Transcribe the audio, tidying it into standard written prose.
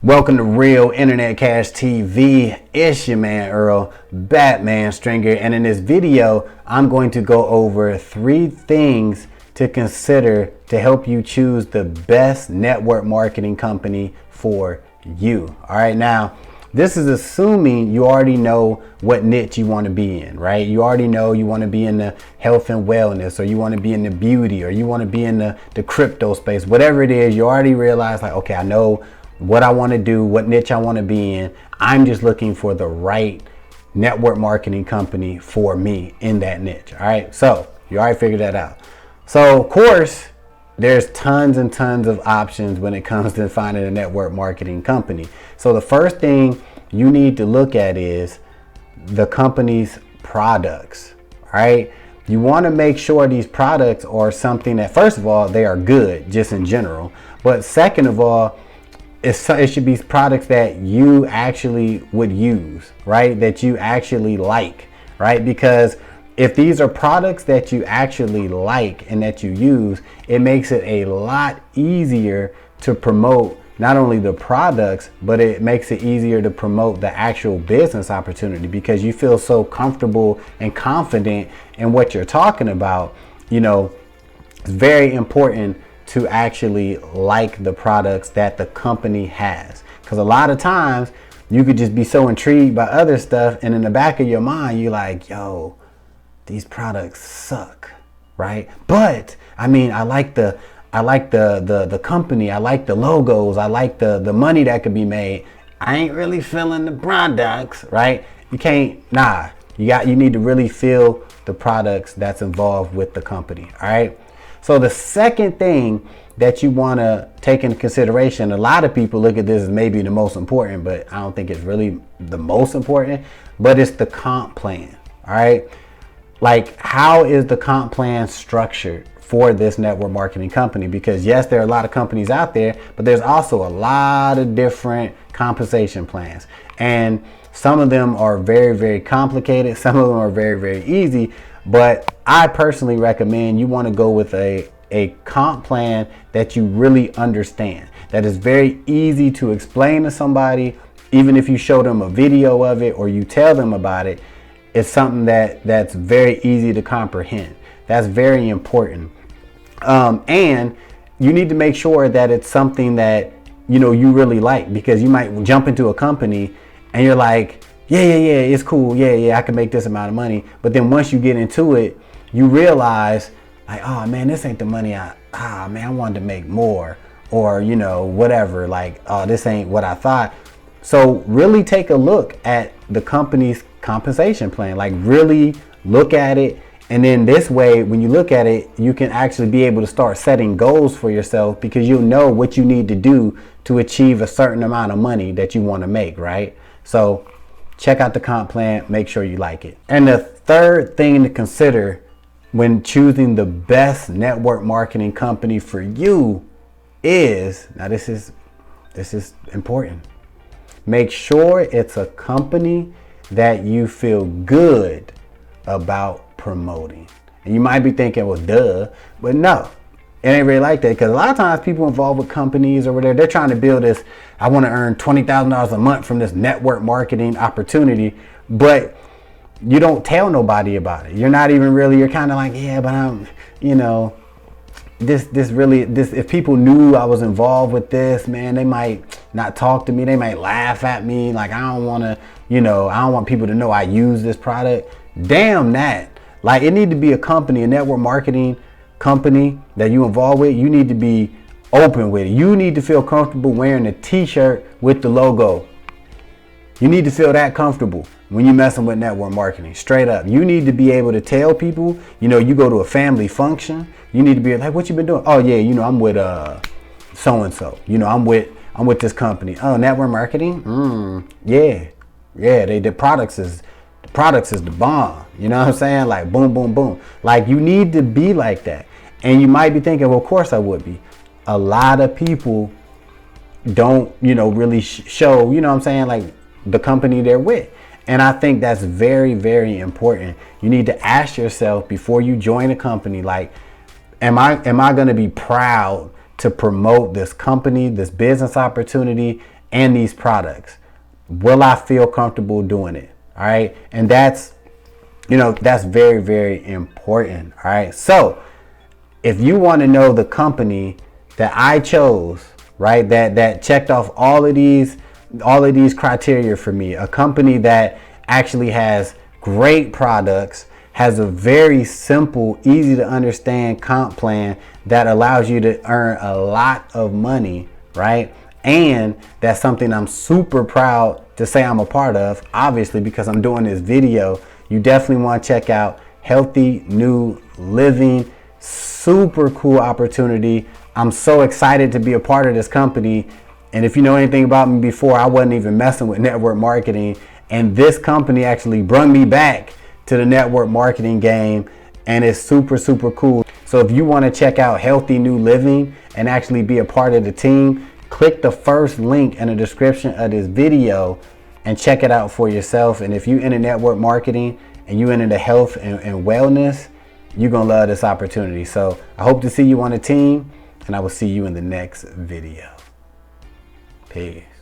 Welcome to Real Internet Cash TV. It's your man Earl, Batman Stringer, and in this video, I'm going to go over 3 things to consider to help you choose the best network marketing company for you. All right, now this is assuming you already know what niche you want to be in, right? You already know you want to be in the health and wellness, or you want to be in the beauty, or you want to be in the crypto space. Whatever it is, you already realize, like, okay, I know what I want to do, what niche I want to be in. I'm just looking for the right network marketing company for me in that niche. All right, so you already figured that out. So of course, there's tons and tons of options when it comes to finding a network marketing company. So the first thing you need to look at is the company's products. All right, you want to make sure these products are something that, first of all, they are good just in general, but second of all, it should be products that you actually would use, right? That you actually like, right? Because if these are products that you actually like and that you use, it makes it a lot easier to promote not only the products, but it makes it easier to promote the actual business opportunity, because you feel so comfortable and confident in what you're talking about. You know, it's very important to actually like the products that the company has, because a lot of times you could just be so intrigued by other stuff, and in the back of your mind you're like, yo, these products suck, right? But I mean, I like the company, I like the logos, I like the money that could be made. I ain't really feeling the products, right? You can't, you need to really feel the products that's involved with the company. All right, so the second thing that you want to take into consideration, a lot of people look at this as maybe the most important, but I don't think it's really the most important, but it's the comp plan. All right, like, how is the comp plan structured for this network marketing company? Because yes, there are a lot of companies out there, but there's also a lot of different compensation plans, and some of them are very, very complicated. Some of them are very, very easy. But I personally recommend you want to go with a comp plan that you really understand, that is very easy to explain to somebody. Even if you show them a video of it or you tell them about it, it's something that's very easy to comprehend. That's very important. And you need to make sure that it's something that, you know, you really like, because you might jump into a company and you're like, yeah, it's cool. Yeah, I can make this amount of money. But then once you get into it, you realize, like, oh man, this ain't the money I wanted to make more, or, you know, whatever, like, oh, this ain't what I thought. So really take a look at the company's compensation plan, like really look at it. And then this way, when you look at it, you can actually be able to start setting goals for yourself, because you'll know what you need to do to achieve a certain amount of money that you want to make, right? So check out the comp plan, make sure you like it. And the third thing to consider when choosing the best network marketing company for you is, now this is important, make sure it's a company that you feel good about promoting. And you might be thinking, well, duh, but no, it ain't really like that, because a lot of times people involved with companies or whatever, they're trying to build this, I want to earn $20,000 a month from this network marketing opportunity, but you don't tell nobody about it. You're not even really, you're kind of like, yeah, but I'm, you know, this, if people knew I was involved with this, man, they might not talk to me. They might laugh at me. Like, I don't want to, you know, I don't want people to know I use this product. Damn that. Like, it need to be a company, a network marketing company that you involved with. You need to be open with it. You need to feel comfortable wearing a t-shirt with the logo. You need to feel that comfortable when you're messing with network marketing, straight up. You need to be able to tell people, you know, you go to a family function, you need to be like, what you been doing? Oh yeah, you know, I'm with so-and-so. You know, I'm with this company. Oh, network marketing? Yeah, the products is the bomb. You know what I'm saying? Like, boom, boom, boom. Like, you need to be like that. And you might be thinking, well, of course I would be. A lot of people don't, you know, really show, you know what I'm saying, like, the company they're with. And I think that's very, very important. You need to ask yourself before you join a company, like, am I going to be proud to promote this company, this business opportunity, and these products. Will I feel comfortable doing it? All right. And that's very, very important. All right. So if you want to know the company that I chose, right, that checked off all of these criteria for me, a company that actually has great products, has a very simple, easy to understand comp plan that allows you to earn a lot of money, right? And that's something I'm super proud to say I'm a part of, obviously, because I'm doing this video. You definitely want to check out HealthyNULiving. Super cool opportunity. I'm so excited to be a part of this company. And if you know anything about me before, I wasn't even messing with network marketing. And this company actually brought me back to the network marketing game. And it's super, super cool. So if you want to check out HealthyNULiving and actually be a part of the team, click the first link in the description of this video and check it out for yourself. And if you into network marketing and you into the health and wellness, you're going to love this opportunity. So I hope to see you on the team, and I will see you in the next video. Peace.